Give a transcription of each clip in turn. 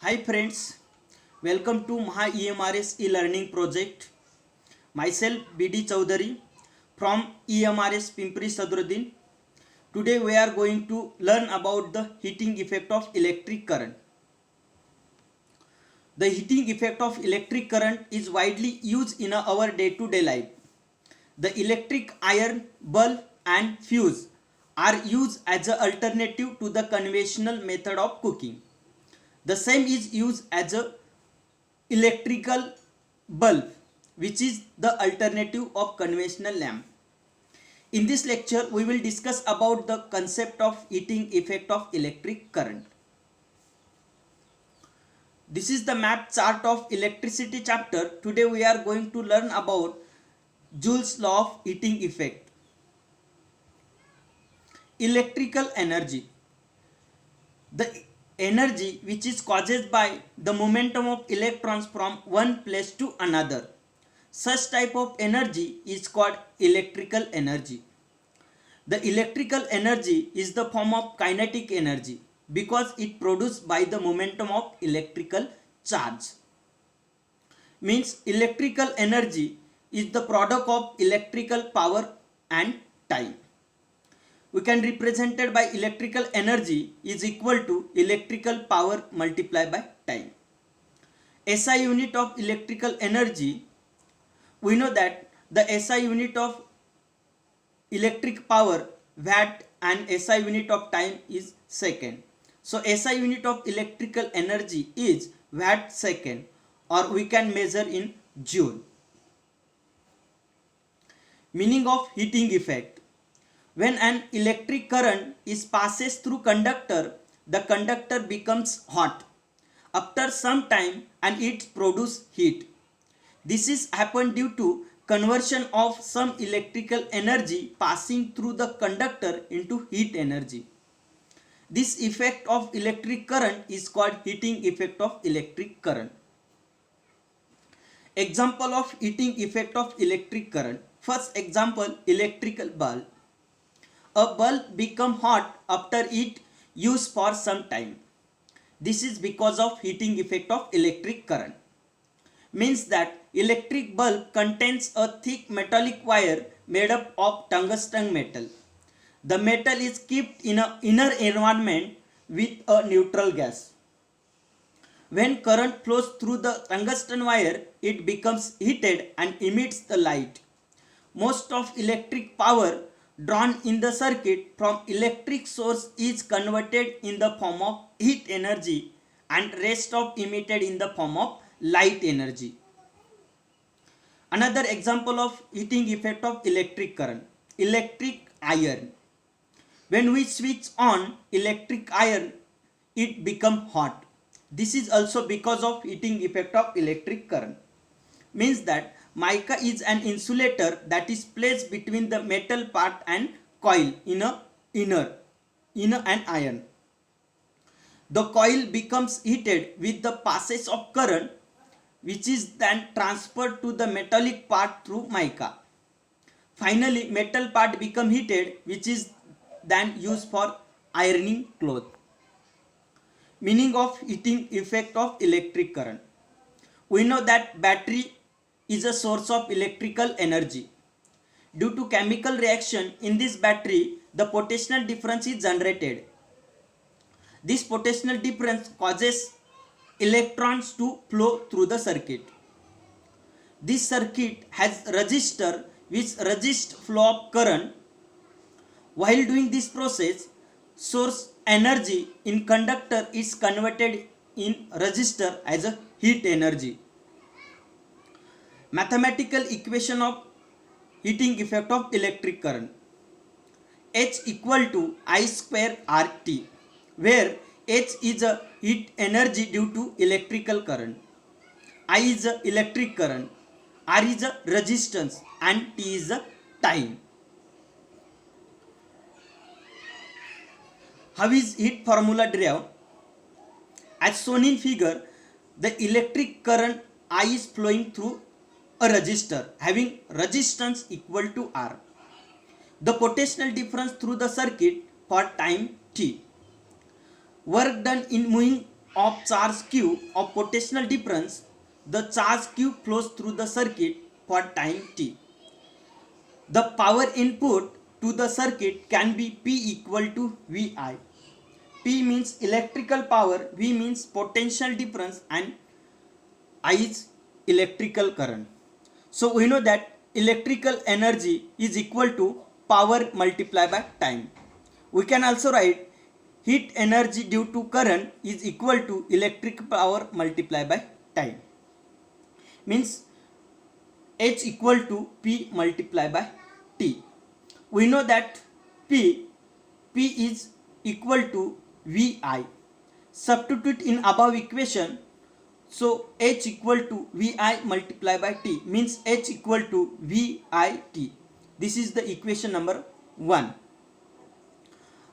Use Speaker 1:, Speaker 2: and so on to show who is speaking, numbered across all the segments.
Speaker 1: Hi friends, welcome to Maha EMRS e-learning project. Myself BD Chaudhary from EMRS Pimpri Sadruddin. Today we are going to learn about the heating effect of electric current. The heating effect of electric current is widely used in our day-to-day life. The electric iron, bulb and fuse are used as an alternative to the conventional method of cooking. The same is used as a electrical bulb, which is the alternative of conventional lamp. In this lecture we will discuss about the concept of heating effect of electric current. This is the map chart of electricity chapter. Today we are going to learn about Joule's law of heating effect. Electrical energy, the energy which is caused by the momentum of electrons from one place to another. Such type of energy is called electrical energy. The electrical energy is the form of kinetic energy because it produced by the momentum of electrical charge. Means electrical energy is the product of electrical power and time. We can represent it by electrical energy is equal to electrical power multiplied by time. SI unit of electrical energy, we know that the SI unit of electric power watt and SI unit of time is second. So SI unit of electrical energy is watt second, or we can measure in joule. Meaning of heating effect. When an electric current is passes through conductor, the conductor becomes hot. After some time and it produces heat. This is happened due to conversion of some electrical energy passing through the conductor into heat energy. This effect of electric current is called heating effect of electric current. Example of heating effect of electric current. First example, electrical bulb. A bulb become hot after it used for some time. This is because of heating effect of electric current. Means that electric bulb contains a thick metallic wire made up of tungsten metal. The metal is kept in an inner environment with a neutral gas. When current flows through the tungsten wire, it becomes heated and emits the light. Most of electric power drawn in the circuit from electric source is converted in the form of heat energy and rest of emitted in the form of light energy. Another example of heating effect of electric current, electric iron. When we switch on electric iron, it become hot. This is also because of heating effect of electric current. Means that mica is an insulator that is placed between the metal part and coil in a inner an iron. The coil becomes heated with the passage of current, which is then transferred to the metallic part through mica. Finally, metal part become heated, which is then used for ironing cloth. Meaning of heating effect of electric current. We know that battery is a source of electrical energy. Due to chemical reaction in this battery, the potential difference is generated. This potential difference causes electrons to flow through the circuit. This circuit has resistor which resist flow of current. While doing this process, source energy in conductor is converted in resistor as a heat energy. Mathematical equation of heating effect of electric current. H equal to I square RT, where H is a heat energy due to electrical current, I is a electric current, R is a resistance and T is a time. How is heat formula derived? As shown in figure, the electric current I is flowing through a resistor having resistance equal to R. The potential difference through the circuit for time T. Work done in moving of charge q of potential difference, the charge q flows through the circuit for time t. The power input to the circuit can be P equal to VI. P means electrical power, V means potential difference, and I is electrical current. So we know that electrical energy is equal to power multiplied by time. We can also write heat energy due to current is equal to electric power multiplied by time. Means H equal to P multiplied by T. We know that P is equal to VI. Substitute in above equation. So H equal to VI multiplied by T means H equal to VIT. This is the equation number 1.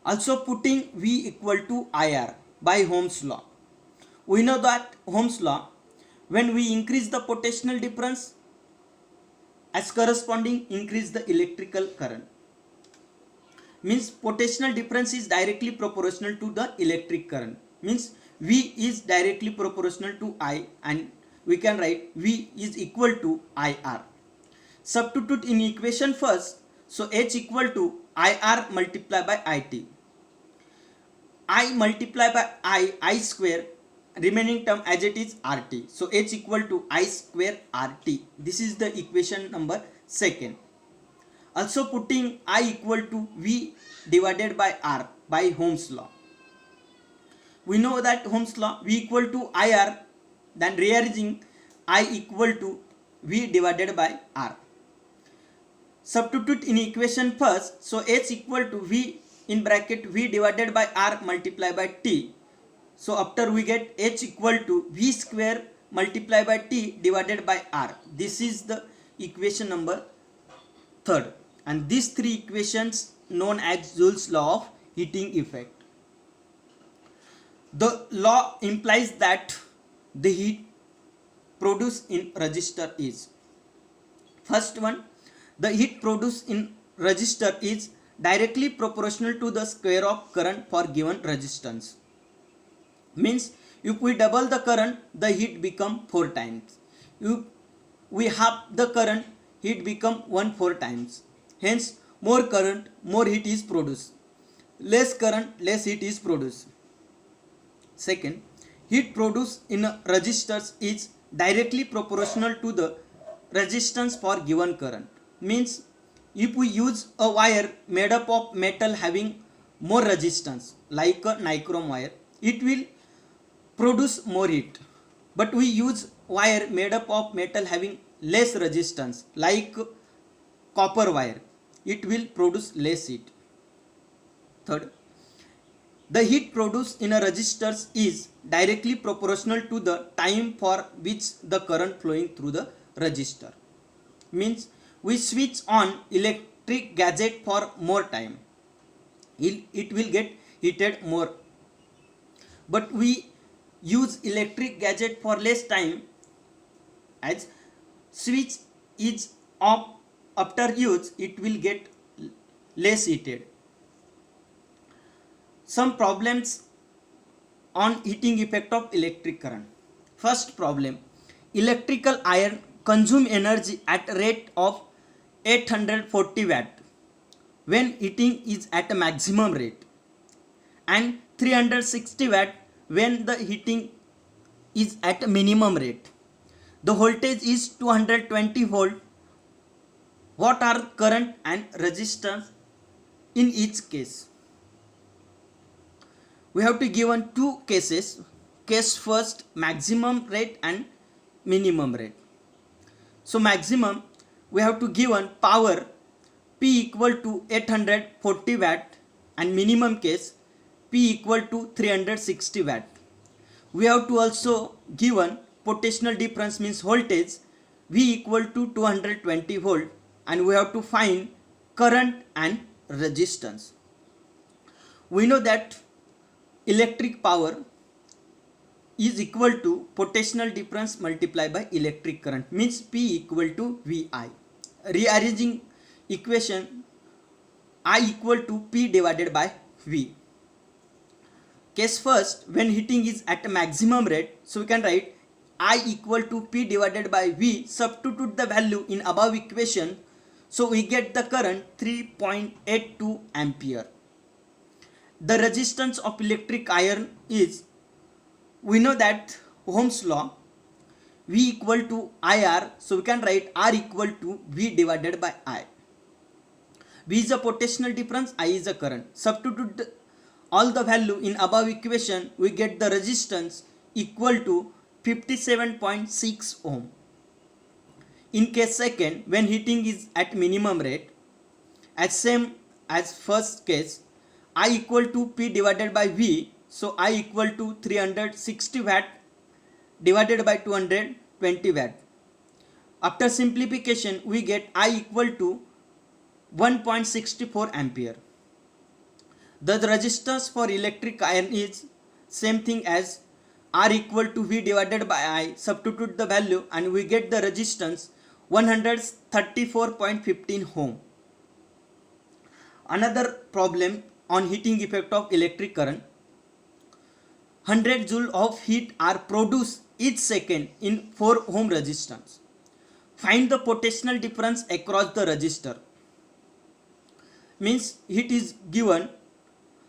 Speaker 1: Also putting V equal to IR by Ohm's law. We know that Ohm's law, when we increase the potential difference, as corresponding increase the electrical current. Means potential difference is directly proportional to the electric current. Means V is directly proportional to I, and we can write V is equal to IR. Substitute in equation first. So H equal to IR multiplied by IT. I multiplied by I square, remaining term as it is RT. So H equal to I square RT. This is the equation number 2. Also putting I equal to V divided by R by Ohm's law. We know that Ohm's law, V equal to IR, then rearranging I equal to V divided by R. Substitute in equation first. So H equal to V in bracket V divided by R multiplied by T. So after we get H equal to V square multiplied by T divided by R. This is the equation number 3. And these 3 equations known as Joule's law of heating effect. The law implies that the heat produced in resistor is, first one, the heat produced in resistor is directly proportional to the square of current for given resistance. Means if we double the current, the heat become 4 times. If we half the current, heat become 1/4 times. Hence more current, more heat is produced. Less current, less heat is produced. Second, heat produced in resistors is directly proportional to the resistance for given current. Means if we use a wire made up of metal having more resistance like a nichrome wire, it will produce more heat. But we use wire made up of metal having less resistance like copper wire, it will produce less heat. Third, the heat produced in a resistor is directly proportional to the time for which the current flowing through the resistor. Means we switch on electric gadget for more time, it will get heated more. But we use electric gadget for less time, as switch is off after use, it will get less heated. Some problems on heating effect of electric current. First problem, electrical iron consume energy at a rate of 840 watt when heating is at a maximum rate, and 360 watt when the heating is at a minimum rate. The voltage is 220 volt. What are current and resistance in each case? We have to given 2 cases. Case first, maximum rate and minimum rate. So maximum, we have to given power P equal to 840 watt, and minimum case P equal to 360 watt. We have to also given potential difference means voltage V equal to 220 volt, and we have to find current and resistance. We know that electric power is equal to potential difference multiplied by electric current, means P equal to VI. Rearranging equation, I equal to P divided by V. Case first, when heating is at a maximum rate, so we can write I equal to P divided by V, substitute the value in above equation, so we get the current 3.82 ampere. The resistance of electric iron is, we know that Ohm's law, V equal to IR, so we can write R equal to V divided by I. V is a potential difference, I is a current. Substitute all the value in above equation, we get the resistance equal to 57.6 ohm. In case second, when heating is at minimum rate, as same as first case, I equal to P divided by V, so I equal to 360 watt divided by 220 watt. After simplification, we get I equal to 1.64 ampere. The resistance for electric iron is same thing as R equal to V divided by I, substitute the value and we get the resistance 134.15 ohm. Another problem on heating effect of electric current. 100 joule of heat are produced each second in 4 ohm resistance. Find the potential difference across the resistor. Means heat is given,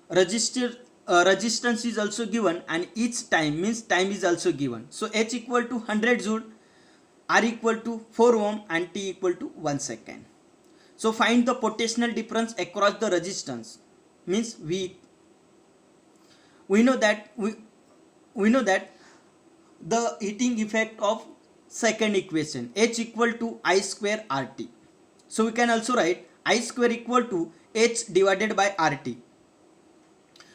Speaker 1: resistance is also given, and each time means time is also given. So H equal to 100 joule, R equal to 4 ohm and T equal to 1 second. So find the potential difference across the resistance. Means we know that the heating effect of second equation, H equal to I square RT. So we can also write I square equal to H divided by RT.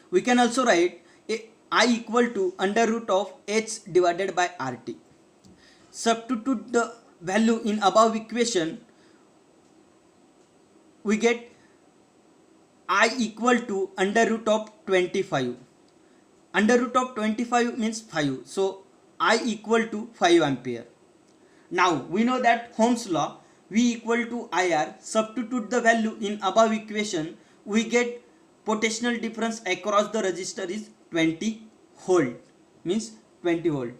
Speaker 1: We can also write I equal to under root of H divided by RT. Substitute the value in above equation, we get I equal to under root of 25. Under root of 25 means 5. So I equal to 5 ampere. Now we know that Ohm's law, V equal to IR, substitute the value in above equation, we get potential difference across the resistor is 20 volt, means 20 volt.